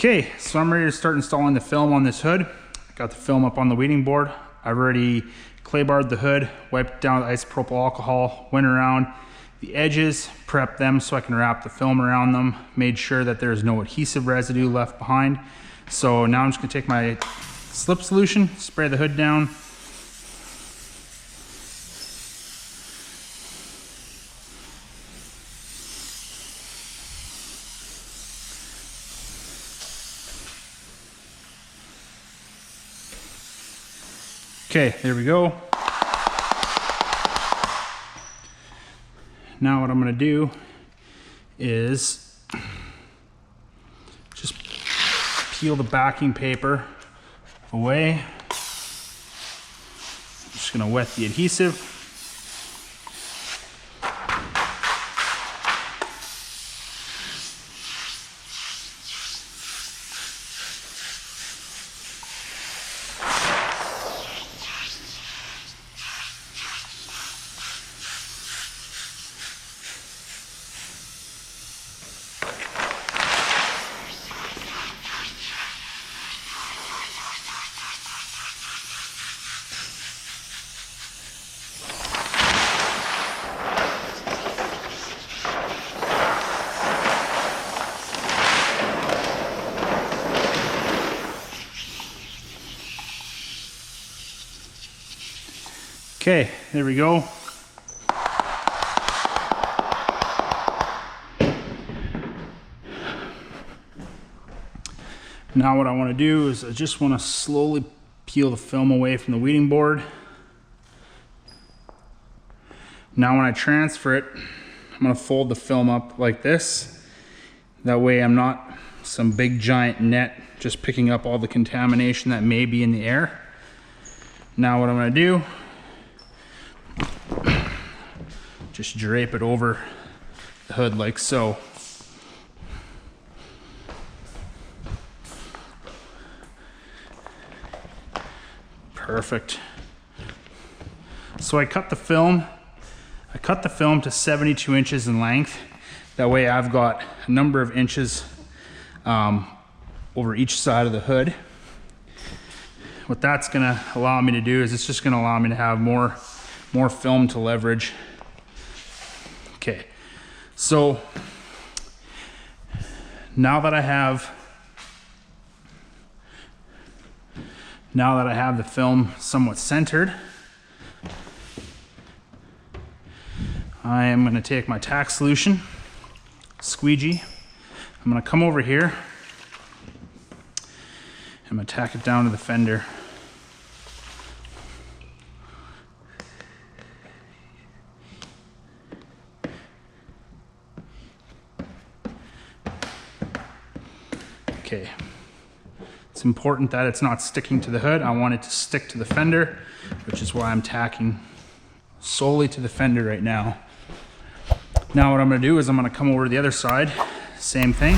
Okay, so I'm ready to start installing the film on this hood. Got the film up on the weeding board. I've already clay barred the hood, wiped it down with isopropyl alcohol, went around the edges, prepped them so I can wrap the film around them, made sure that there's no adhesive residue left behind. So now I'm just gonna take my slip solution, spray the hood down. Okay, there we go. Now what I'm going to do is just peel the backing paper away. I'm just going to wet the adhesive. Okay, there we go. Now what I want to do is I just want to slowly peel the film away from the weeding board. Now when I transfer it, I'm going to fold the film up like this. That way I'm not some big giant net just picking up all the contamination that may be in the air. Now what I'm going to do, just drape it over the hood like so. Perfect. So I cut the film to 72 inches in length. That way I've got a number of inches over each side of the hood. What that's gonna allow me to do is it's just gonna allow me to have more film to leverage. Okay, so now that I have the film somewhat centered, I am going to take my tack solution, squeegee. I'm going to come over here. I'm going to tack it down to the fender. Okay. It's important that it's not sticking to the hood. I want it to stick to the fender, which is why I'm tacking solely to the fender right now. Now what I'm going to do is I'm going to come over to the other side. Same thing.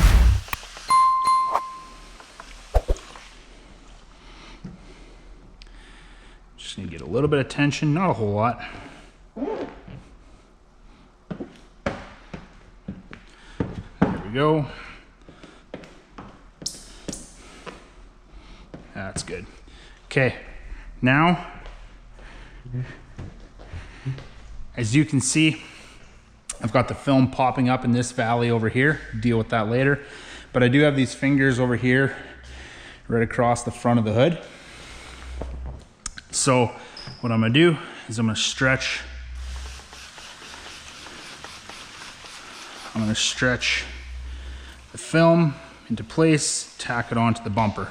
Just going to get a little bit of tension, not a whole lot. There we go. That's good. Okay, now, as you can see, I've got the film popping up in this valley over here. Deal with that later. But I do have these fingers over here right across the front of the hood. So what I'm gonna do is I'm gonna stretch the film into place, tack it onto the bumper.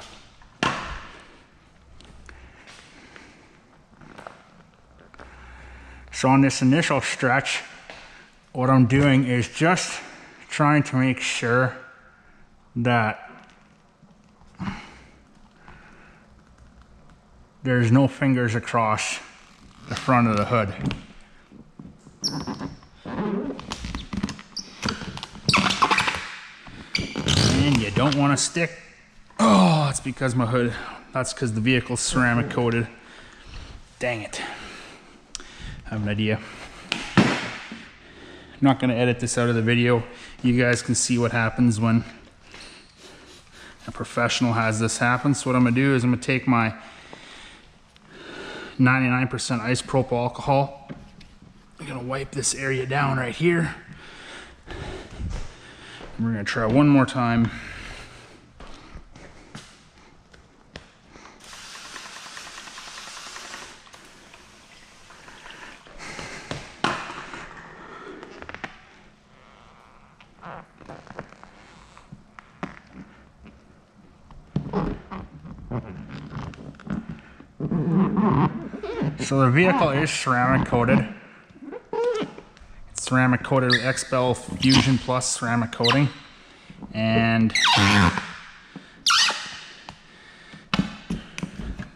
So on this initial stretch, what I'm doing is just trying to make sure that there's no fingers across the front of the hood. And you don't want to stick. Oh, it's because my hood, that's because the vehicle's ceramic coated. Dang it. I have an idea. I'm not going to edit this out of the video. You guys can see what happens when A professional has this happen. So what I'm gonna do is I'm gonna take my 99% isopropyl alcohol. I'm gonna wipe this area down right here. And we're gonna try one more time. So the vehicle is ceramic coated. It's ceramic coated with XPEL Fusion Plus ceramic coating. And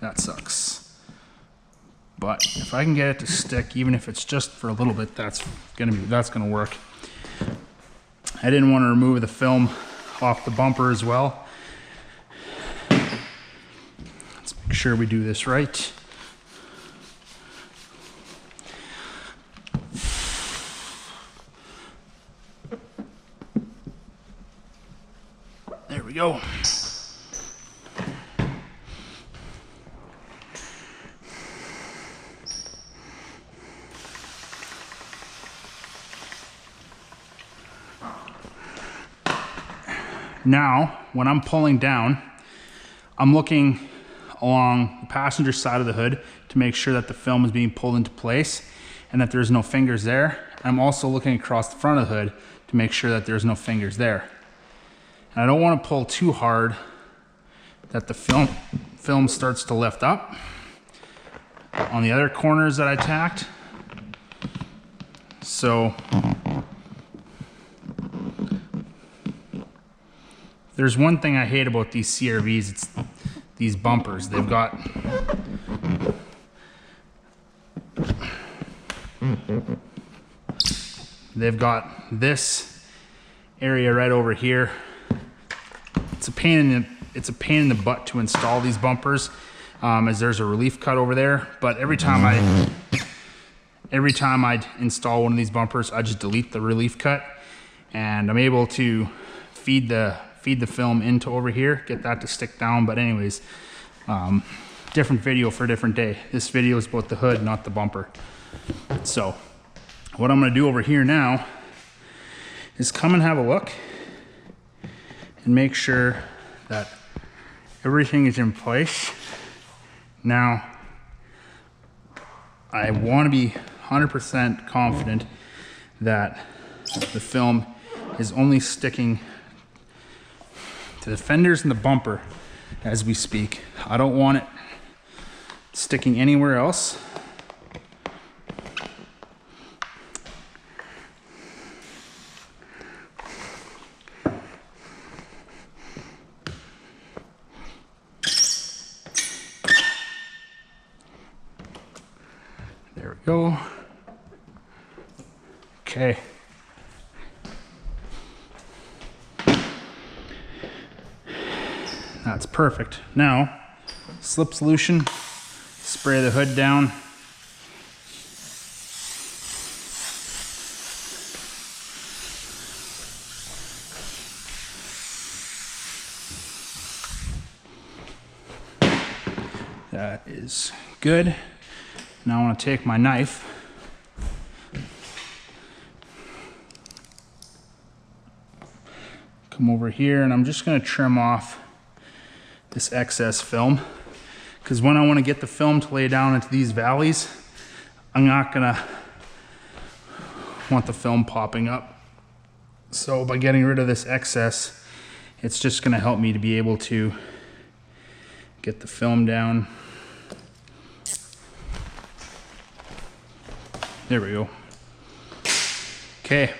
that sucks. But if I can get it to stick, even if it's just for a little bit, that's gonna work. I didn't want to remove the film off the bumper as well. Let's make sure we do this right. There we go. Now, when I'm pulling down, I'm looking along the passenger side of the hood to make sure that the film is being pulled into place and that there's no fingers there. I'm also looking across the front of the hood to make sure that there's no fingers there. And I don't want to pull too hard that the film starts to lift up. On the other corners that I tacked. So there's one thing I hate about these CRVs, it's these bumpers. They've got this area right over here. It's a pain in the butt to install these bumpers, as there's a relief cut over there. But every time I install one of these bumpers, I just delete the relief cut, and I'm able to feed the film into over here, get that to stick down. But anyways, different video for a different day. This video is about the hood, not the bumper. So what I'm gonna do over here now is come and have a look and make sure that everything is in place. Now, I want to be 100% confident that the film is only sticking to the fenders and the bumper as we speak. I don't want it sticking anywhere else. There we go. Okay. That's perfect. Now, slip solution, spray the hood down. That is good. Now I want to take my knife, come over here, and I'm just going to trim off this excess film, because when I want to get the film to lay down into these valleys, I'm not going to want the film popping up. So by getting rid of this excess, it's just going to help me to be able to get the film down. There we go. Okay.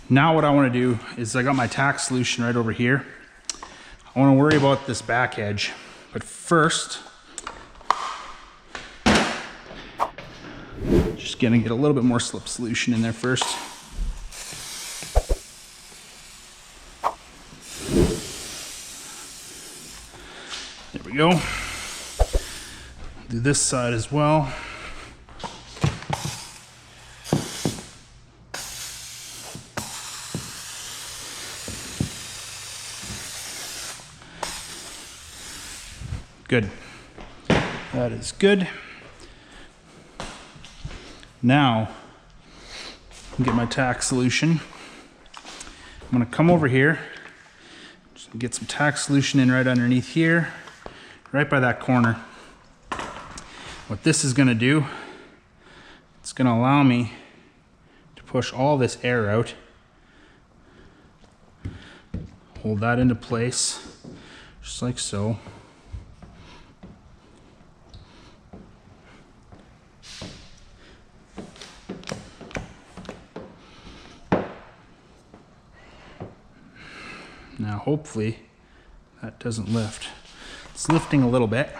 Now what I want to do is I got my tack solution right over here. I want to worry about this back edge, but first, just gonna get a little bit more slip solution in there first. There we go. Do this side as well. Good. That is good. Now, get my tack solution. I'm gonna come over here, just get some tack solution in right underneath here, right by that corner. What this is gonna do, it's gonna allow me to push all this air out, hold that into place, just like so. Now hopefully that doesn't lift. It's lifting a little bit.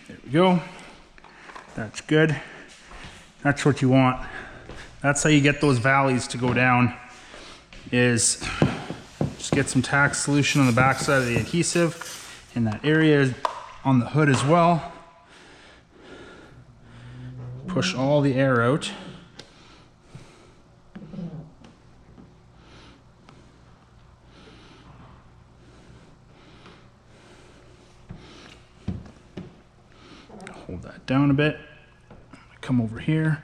There we go. That's good. That's what you want. That's how you get those valleys to go down, is just get some tack solution on the back side of the adhesive in that area on the hood as well. Push all the air out. Hold that down a bit. Come over here.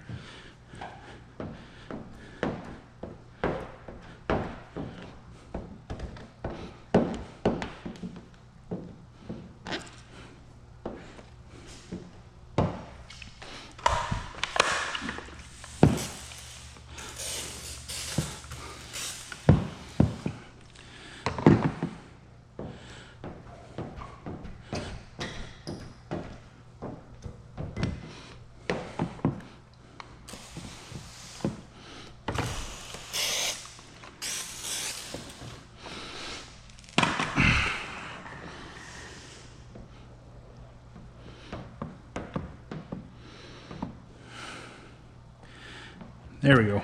There we go.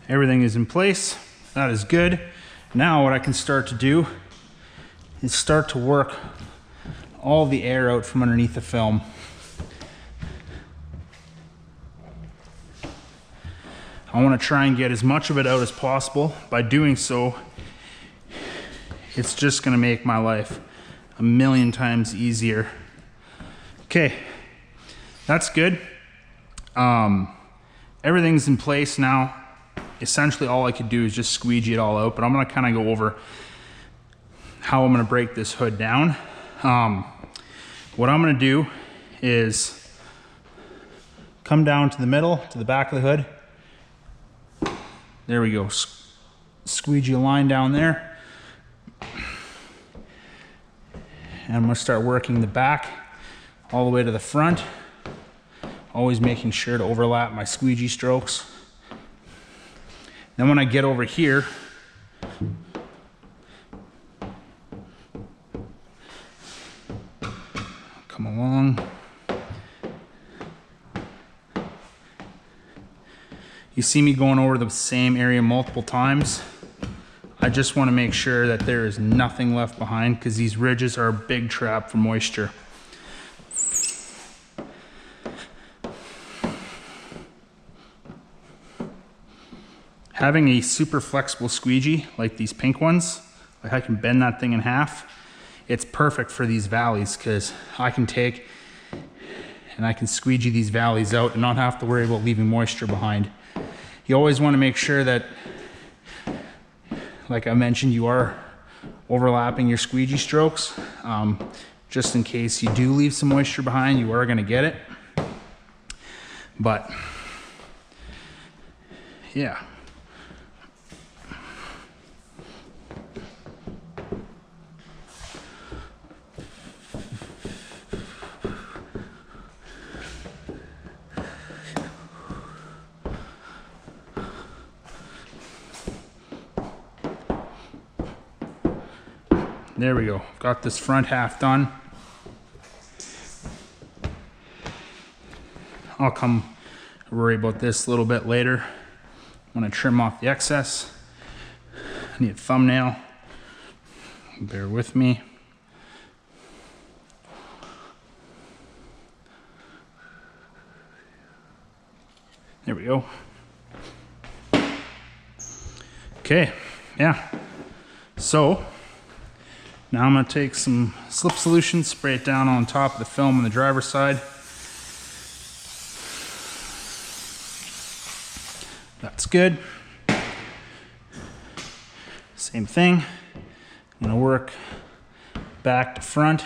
Everything is in place. That is good. Now what I can start to do is start to work all the air out from underneath the film. I want to try and get as much of it out as possible. By doing so, it's just going to make my life a million times easier. Okay, that's good. Everything's in place now. Essentially all I could do is just squeegee it all out, but I'm gonna kind of go over how I'm gonna break this hood down. What I'm gonna do is come down to the middle, to the back of the hood. There we go. Squeegee a line down there. And I'm gonna start working the back all the way to the front. Always making sure to overlap my squeegee strokes. Then when I get over here, come along. You see me going over the same area multiple times. I just want to make sure that there is nothing left behind, because these ridges are a big trap for moisture. Having a super flexible squeegee, like these pink ones, like I can bend that thing in half, it's perfect for these valleys, because I can take and I can squeegee these valleys out and not have to worry about leaving moisture behind. You always want to make sure that, like I mentioned, you are overlapping your squeegee strokes, just in case you do leave some moisture behind, you are going to get it. But yeah. There we go. Got this front half done. I'll come worry about this a little bit later. I'm gonna trim off the excess. I need a thumbnail, bear with me. There we go. Okay, yeah. So now I'm gonna take some slip solution, spray it down on top of the film on the driver's side. That's good. Same thing. I'm gonna work back to front.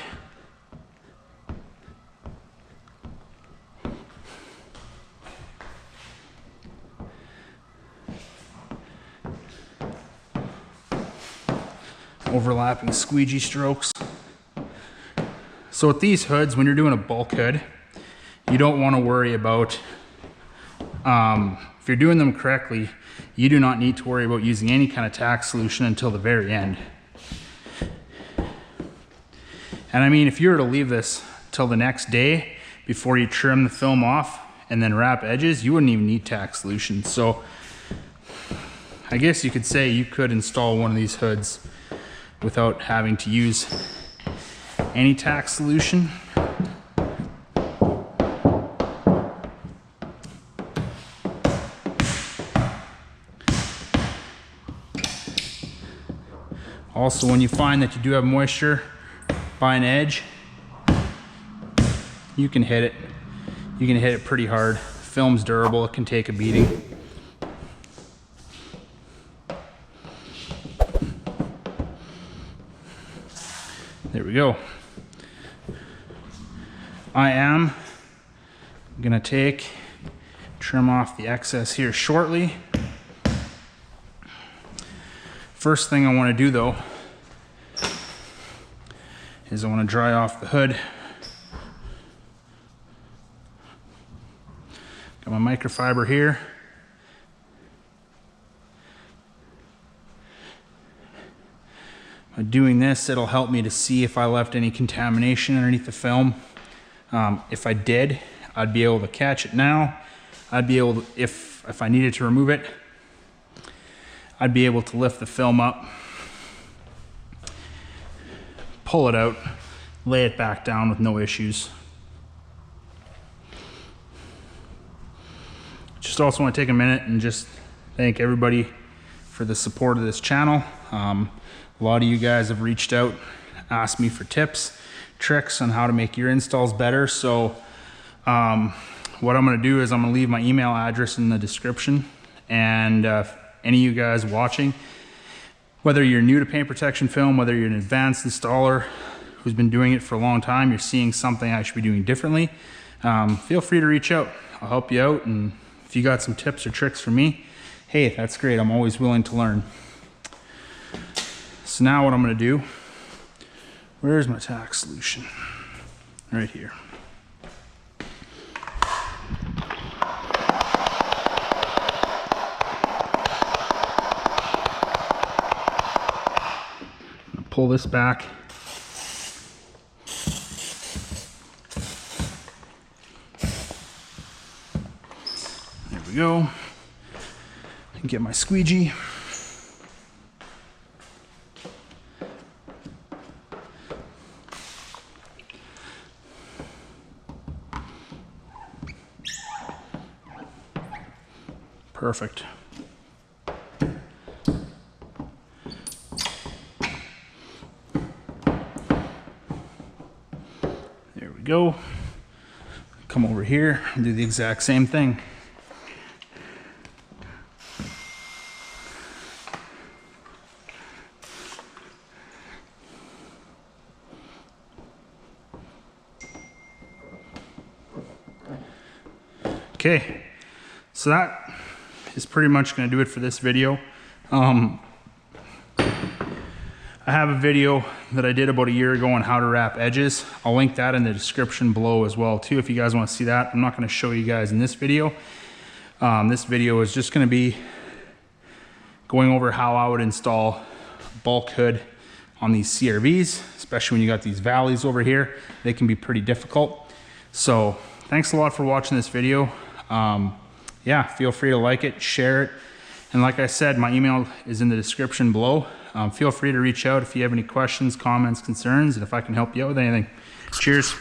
Overlapping squeegee strokes. So with these hoods, when you're doing a bulk hood, you don't want to worry about, if you're doing them correctly, you do not need to worry about using any kind of tack solution until the very end. And I mean, if you were to leave this till the next day before you trim the film off and then wrap edges, you wouldn't even need tack solution. So I guess you could say you could install one of these hoods without having to use any tack solution. Also, when you find that you do have moisture by an edge, you can hit it. You can hit it pretty hard. Film's durable, it can take a beating. There we go. I am gonna trim off the excess here shortly. First thing I want to do though is I want to dry off the hood. Got my microfiber here. By doing this, it'll help me to see if I left any contamination underneath the film. If I did, I'd be able to catch it now. I'd be able to, if I needed to remove it, I'd be able to lift the film up, pull it out, lay it back down with no issues. Just also want to take a minute and just thank everybody for the support of this channel. A lot of you guys have reached out, asked me for tips, tricks on how to make your installs better. So what I'm gonna do is I'm gonna leave my email address in the description. And any of you guys watching, whether you're new to paint protection film, whether you're an advanced installer who's been doing it for a long time, you're seeing something I should be doing differently, feel free to reach out. I'll help you out. And if you got some tips or tricks for me, hey, that's great. I'm always willing to learn. So now what I'm gonna do, where's my tack solution? Right here. I'm gonna pull this back. There we go. And get my squeegee. Perfect. There we go. Come over here and do the exact same thing. Okay, so that is pretty much going to do it for this video. I have a video that I did about a year ago on how to wrap edges. I'll link that in the description below as well too if you guys want to see that. I'm not going to show you guys in this video. This video is just going to be going over how I would install bulk hood on these CRVs, especially when you got these valleys over here. They can be pretty difficult. So thanks a lot for watching this video. Yeah, feel free to like it, share it, And like I said, my email is in the description below. Feel free to reach out if you have any questions, comments, concerns, and if I can help you out with anything. Cheers.